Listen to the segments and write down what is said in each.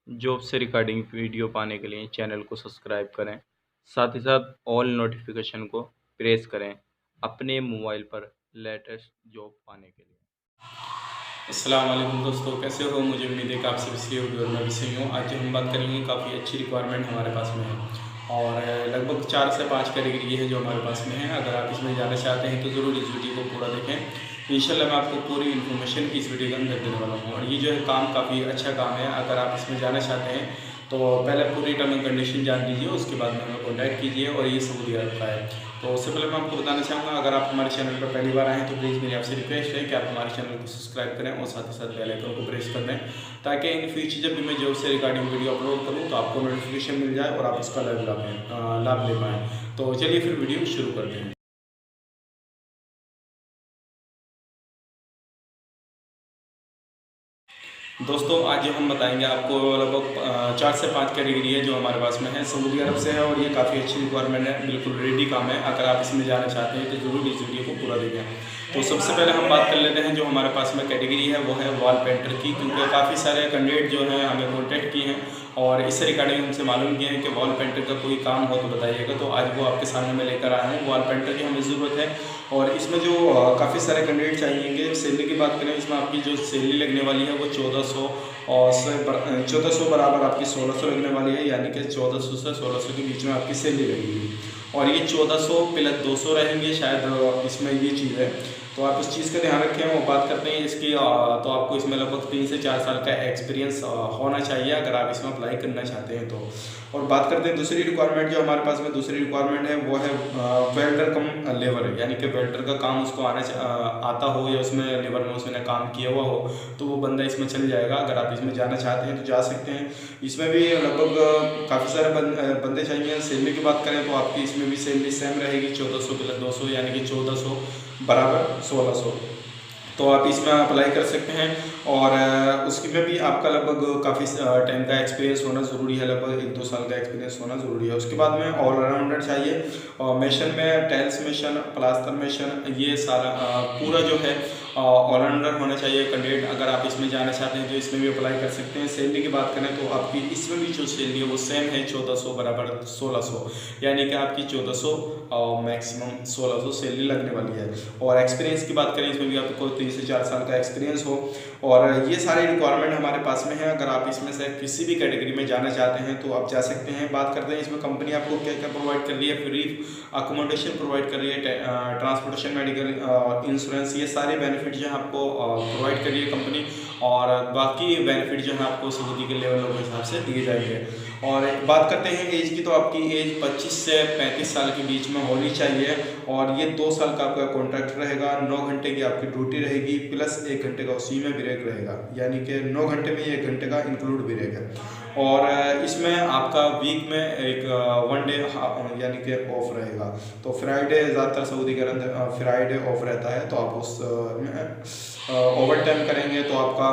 Job से regarding video पाने के लिए चैनल को सब्सक्राइब करें। साथ ही साथ ऑल नोटिफिकेशन को प्रेस करें अपने मोबाइल पर लेटेस्ट जॉब पाने के लिए। अस्सलाम वालेकुम दोस्तों, कैसे हो? मुझे उम्मीद है कि आप सभी सही होगी और मैं भी सही हूँ। आज हम बात करेंगे, काफ़ी अच्छी रिक्वायरमेंट हमारे पास में है और लगभग 4 से 5 कैटेगरी है जो हमारे पास में है। अगर आप इसमें जाना चाहते हैं तो ज़रूर इस वीडियो को पूरा देखें। इंशाल्लाह मैं आपको पूरी इन्फॉर्मेशन इस वीडियो के अंदर देने वाला हूँ और ये जो है काम काफ़ी अच्छा काम है। अगर आप इसमें जाना चाहते हैं तो पहले पूरी टर्म एंड कंडीशन जान लीजिए, उसके बाद में हमें कॉन्टैक्ट कीजिए। और ये सऊदी अरब का है। तो उससे पहले मैं आपको बताना चाहूँगा, अगर आप हमारे चैनल पर पहली बार आए हैं तो प्लीज़ मेरी आपसे रिक्वेस्ट है कि आप हमारे चैनल को सब्सक्राइब करें और साथ ही साथ बेल आइकन को प्रेस कर दें, ताकि इन फ्यूचर जब भी मैं जॉब से रिगार्डिंग वीडियो अपलोड करूँ तो आपको नोटिफिकेशन मिल जाए और आप उसका लाभ ले पाएँ। तो चलिए फिर वीडियो शुरू करते हैं। दोस्तों, आज हम बताएंगे आपको लगभग 4 से 5 कैटेगरी है जो हमारे पास में है, सऊदी अरब से है और ये काफ़ी अच्छी रिक्वायरमेंट है, बिल्कुल रेडी काम है। अगर आप इसमें जाना चाहते हैं तो ज़रूर इस वीडियो को पूरा देखें। तो सबसे पहले हम बात कर लेते हैं जो हमारे पास में कैटेगरी है वो है वॉल पेंटर की, क्योंकि काफ़ी सारे कैंडिडेट जो हैं हमें कॉन्टैक्ट किए हैं और इससे रिगार्डिंग हमसे मालूम किया है कि वॉल पेंटर का कोई काम हो तो बताइएगा। तो आज वो आपके सामने मैं लेकर आया हूँ। वॉल पेंटर की हमें ज़रूरत है और इसमें जो काफ़ी सारे कैंडिडेट चाहिएंगे। सैलरी की बात करें, इसमें आपकी जो सैलरी लगने वाली है वो 1400 और 1400 बराबर आपकी 1600 लगने वाली है, यानी कि 1400 से 1600 के बीच में आपकी सैलरी लगेगी। और ये 1400 प्लस 200 रहेंगे शायद, इसमें ये चीज़ है। तो आप इस चीज़ का ध्यान रखें। और बात करते हैं इसकी, तो आपको इसमें लगभग 3 से 4 साल का एक्सपीरियंस होना चाहिए अगर आप इसमें अप्लाई करना चाहते हैं तो। और बात करते हैं दूसरी रिक्वायरमेंट, जो हमारे पास में दूसरी रिक्वायरमेंट है वो है वेल्डर कम लेबर, यानी कि वेल्डर का काम उसको आता हो या उसमें लेबर में उसने काम किया हुआ हो तो वो बंदा इसमें चल जाएगा। अगर आप इसमें जाना चाहते हैं तो जा सकते हैं। इसमें भी लगभग काफ़ी सारे बंदे चाहिए। सैलरी की बात करें तो आपकी इसमें भी सैलरी सेम रहेगी, 1400 प्लस 200 यानी कि 1400 बराबर 1600। तो आप इसमें अप्लाई कर सकते हैं और उसकी में भी आपका लगभग काफ़ी टाइम का एक्सपीरियंस होना ज़रूरी है, लगभग 1-2 साल का एक्सपीरियंस होना ज़रूरी है। उसके बाद में ऑलराउंडर चाहिए और मेशन में टाइल्स मेशन, प्लास्टर मेशन, ये सारा पूरा जो है ऑलराउंडर होना चाहिए कैंडिडेट। अगर आप इसमें जाना चाहते हैं तो इसमें भी अप्लाई कर सकते हैं। सैलरी की बात करें तो आपकी इसमें भी जो सैलरी है वो सेम है, 1400 बराबर 1600, यानी कि आपकी 1400 और मैक्सिमम 1600 सैलरी लगने वाली है। और एक्सपीरियंस की बात करें, इसमें भी आपको 3 से 4 साल का एक्सपीरियंस हो। और ये सारी रिक्वायरमेंट हमारे पास में है। अगर आप इसमें से किसी भी कैटेगरी में जाना चाहते हैं तो आप जा सकते हैं। बात करते हैं इसमें कंपनी आपको क्या क्या प्रोवाइड कर रही है। फ्री अकोमोडेशन प्रोवाइड कर रही है, ट्रांसपोर्टेशन, मेडिकल, इंश्योरेंस, ये सारे बेनिफिट जो है आपको प्रोवाइड कर रही है कंपनी। और बाकी बेनिफिट जो है आपको सऊदी के लेवल के हिसाब से दिए जाएंगे। और बात करते हैं एज की, तो आपकी एज 25 से 35 साल के बीच में होनी चाहिए और ये 2 साल का आपका कॉन्ट्रैक्ट रहेगा। 9 घंटे की आपकी ड्यूटी रहेगी प्लस 1 घंटे का उसी में ब्रेक रहेगा, यानी कि 9 घंटे में 1 घंटे का इंक्लूड भी रहेगा। और इसमें आपका वीक में एक 1 डे यानी कि ऑफ रहेगा। तो फ्राइडे ज़्यादातर सऊदी के अंदर फ्राइडे ऑफ रहता है, तो आप उस ओवर टाइम करेंगे तो आपका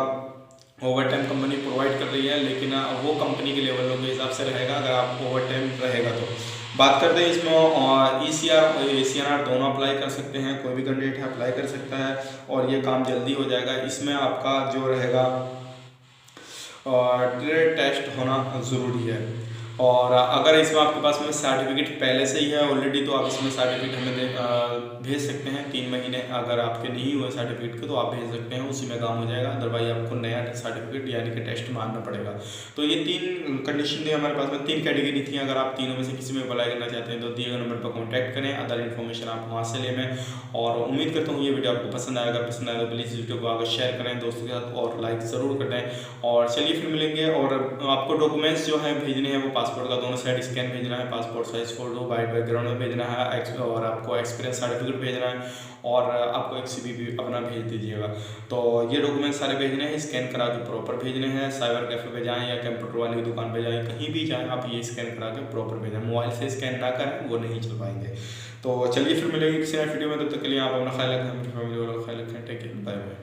ओवर टाइम कंपनी प्रोवाइड कर रही है, लेकिन वो कंपनी के लेवलों के हिसाब से रहेगा अगर आप ओवर टाइम रहेगा तो। बात करते हैं इसमें ECR दोनों अप्लाई कर सकते हैं, कोई भी कैंडिडेट है अप्लाई कर सकता है और ये काम जल्दी हो जाएगा। इसमें आपका जो रहेगा ट्रेड टेस्ट होना ज़रूरी है। और अगर इसमें आपके पास में सर्टिफिकेट पहले से ही है ऑलरेडी तो आप इसमें सर्टिफिकेट हमें भेज सकते हैं। 3 महीने अगर आपके नहीं हुए सर्टिफिकेट के तो आप भेज सकते हैं, उसी में काम हो जाएगा। अदरवाइज आपको नया सर्टिफिकेट यानी कि टेस्ट मारना पड़ेगा। तो ये 3 कंडीशन थी हमारे पास में, 3 कैटेगरी थी। अगर आप तीनों में से किसी में अप्लाई करना चाहते हैं तो दिए गए नंबर पर कॉन्टैक्ट करें, अदर इन्फॉर्मेशन आप वहाँ से लें। और उम्मीद करता हूँ ये वीडियो आपको पसंद आएगा। पसंद आएगा तो प्लीज़ वीडियो को आगे शेयर करें दोस्तों के साथ और लाइक ज़रूर कर दें। और चलिए फिर मिलेंगे। और आपको डॉक्यूमेंट्स जो है भेजने हैं वो पासपोर्ट का दोनों साइड स्कैन भेजना है, passport size photo, white background में भेजना है, और आपको एक्सपीरियंस सर्टिफिकेट भेजना है और आपको एक CV भी अपना भेज दीजिएगा। तो ये डॉक्यूमेंट सारे भेजने हैं, स्कैन करा के प्रॉपर भेजने हैं। साइबर कैफे पे जाएँ या कंप्यूटर वाली की दुकान पे जाएँ, कहीं भी जाएँ आप ये स्कैन करा के प्रॉपर भेजें। मोबाइल से स्कैन ना करें, वो नहीं चल पाएंगे। तो चलिए फिर मिलेंगे किसी नए वीडियो में, तब तक के लिए आप अपना ख्याल रखें, अपनी फैमिली वालों का ख्याल रखें। Take care, bye bye.